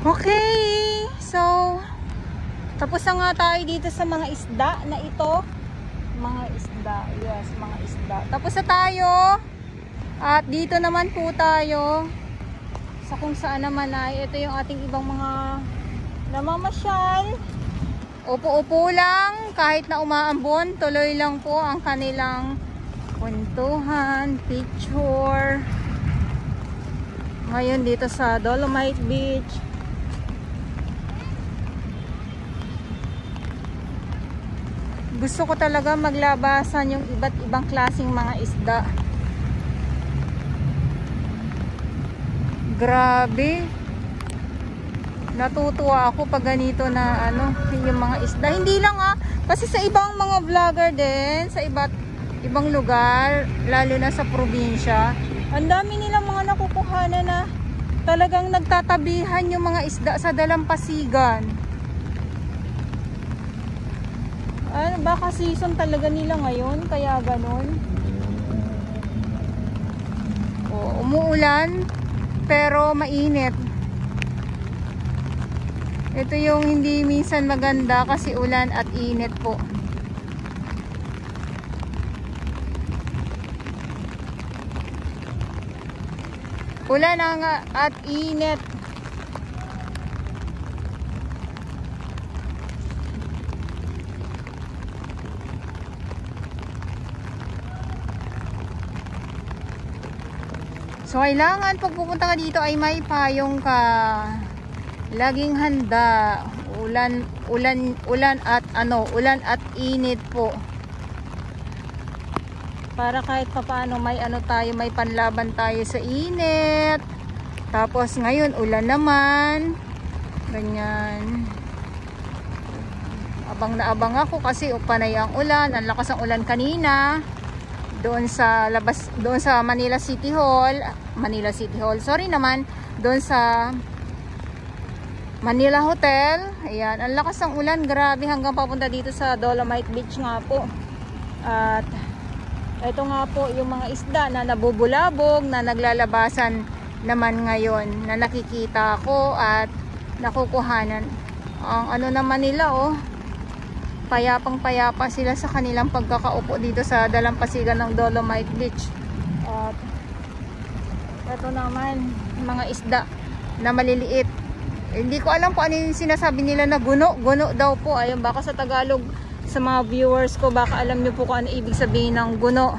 Okay, so tapos na nga tayo dito sa mga isda na ito. Mga isda, yes, mga isda. Tapos na tayo. At dito naman po tayo sa kung saan naman ay ito yung ating ibang mga namamasyal. Upo-upo lang kahit na umaambon, tuloy lang po ang kanilang kwentuhan, picture. Ngayon dito sa Dolomite Beach. Gusto ko talaga maglabasan yung iba't ibang klaseng mga isda. Grabe. Natutuwa ako pag ganito na yung mga isda. Hindi lang kasi sa ibang mga vlogger din, sa ibang lugar, lalo na sa probinsya, ang dami nilang mga nakukuhanan na talagang nagtatabihan yung mga isda sa dalampasigan. Baka season talaga nila ngayon, kaya ganun. Umuulan, pero mainit. Ito yung hindi minsan maganda kasi ulan at init po. Ulan at init. So kailangan pag pupunta ka dito ay may payong ka. Laging handa. Ulan at init po. Para kahit papaano may may panlaban tayo sa init. Tapos ngayon ulan naman. Ganyan. Abang na abang ako kasi panay ang ulan. Ang lakas ang ulan kanina. Doon sa Manila City Hall, sorry naman, doon sa Manila Hotel. Ayan, ang lakas ng ulan, grabe, hanggang papunta dito sa Dolomite Beach nga po. At ito nga po yung mga isda na nabubulabog, na naglalabasan naman ngayon, na nakikita ko at nakukuhanan. Ang naman nila, payapang-payapa sila sa kanilang pagkakaupo dito sa dalampasigan ng Dolomite Beach. At ito naman, mga isda na maliliit. Hindi ko alam kung ano yung sinasabi nila na guno. Guno daw po. Ayun, baka sa Tagalog, sa mga viewers ko, baka alam nyo po kung ano ibig sabihin ng guno.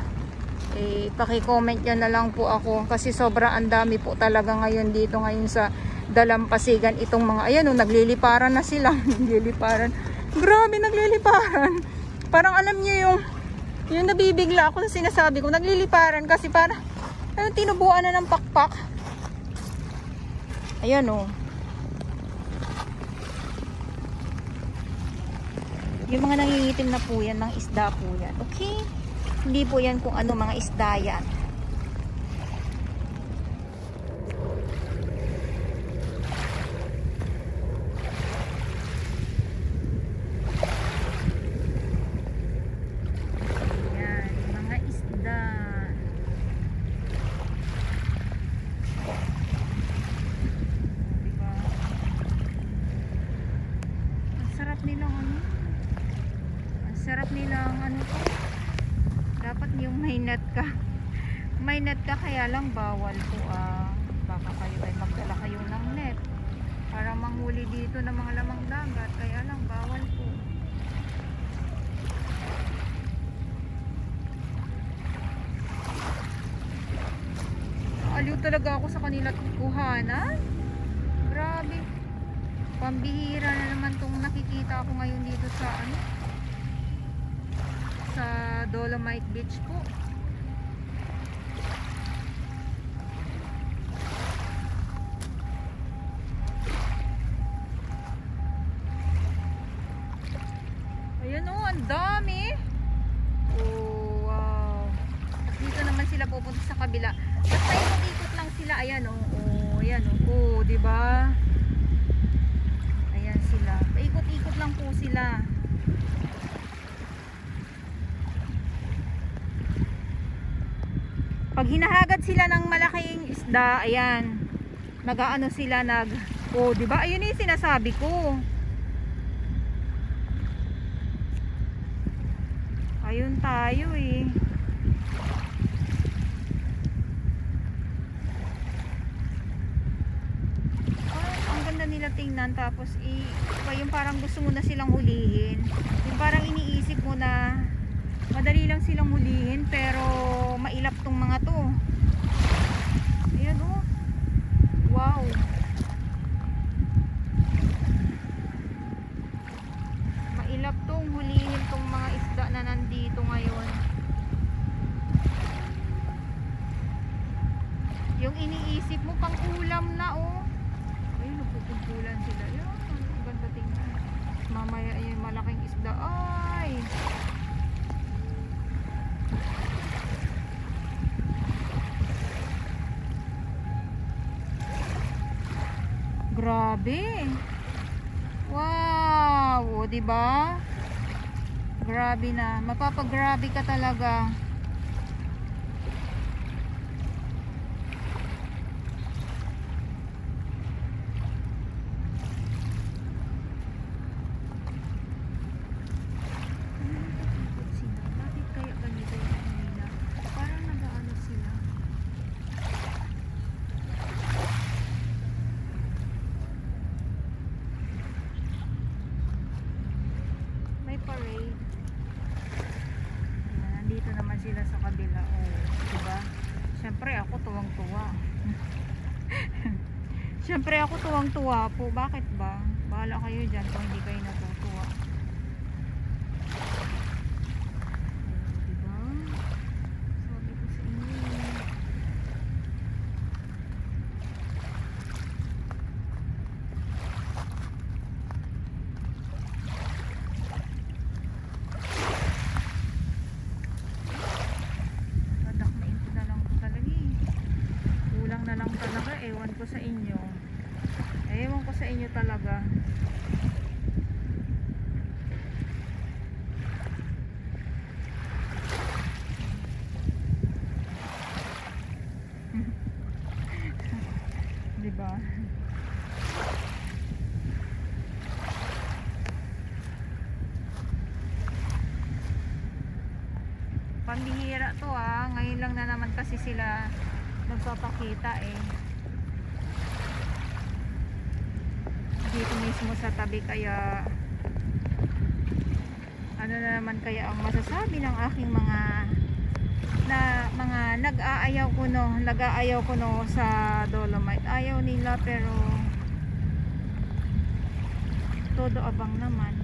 Paki-comment nyo na lang po ako. Kasi sobrang andami po talaga ngayon dito, ngayon sa dalampasigan. Itong mga, ayan, nagliliparan na sila. Nagliliparan. Grabe, nagliliparan. Parang alam niyo yung nabibigla ako sa sinasabi ko, nagliliparan kasi para tinubuan na ng pakpak. Ayan yung mga nangingitim na po yan, mga isda po yan. Okay? Hindi po yan kung ano mga isda yan. Sarap nilang dapat yung may net ka kaya lang bawal po. Baka kayo ay magdala kayo ng net para manghuli dito ng mga lamang dagat, kaya lang bawal po. Aliw talaga ako sa kanila kuhanan. Grabe, pambihira na naman tong nakikita ako ngayon dito sa sa Dolomite Beach po. Ayan ang dami. Wow. Dito naman sila pupunta sa kabila. Basta ikot-ikot lang sila. Ayan ayan diba? Ayan sila. Paikot-ikot lang po sila. Pag hinahagat sila ng malaking isda, ayan, nag-aano sila, Oh, di ba? Ayun yung sinasabi ko. Ayun tayo eh. Ang ganda nila tingnan, tapos yung parang gusto mo na silang hulihin. Yung parang iniisip mo na madali lang silang hulihin pero mailap tong mga to. Ayan oh. Wow. Mailap tong hulihin tong mga isda na nandito ngayon. Yung iniisip mo pang ulam na oh. Ayun, nagpupuntulan sila. Yan, ang ganda tingnan. Mamaya yung malaking isda. Ay! Grabe. Wow, o di ba? Grabe na. Mapapagrabe ka talaga. Bakit kaya ganito yung kanila? Parang nag-aano sila. May parade. Ayan, nandito naman sila sa kabila. Oh, diba? Siyempre ako tuwang-tuwa. Siyempre ako tuwang-tuwa po. Bakit ba? Bahala kayo dyan kung hindi kayo natutuwa. Diba? Sabi ko sa inyo. Dadakmain ko na lang po talaga eh. Kulang na lang talaga. Ewan ko sa inyo. Ewan ko sa inyo talaga. Diba? Pambihira to ah. Ngayon lang na naman kasi sila nagpapakita eh. Dito mismo sa tabi, kaya ano na naman kaya ang masasabi ng aking mga nag-aayaw ko no sa Dolomite. Ayaw nila pero todo abang naman.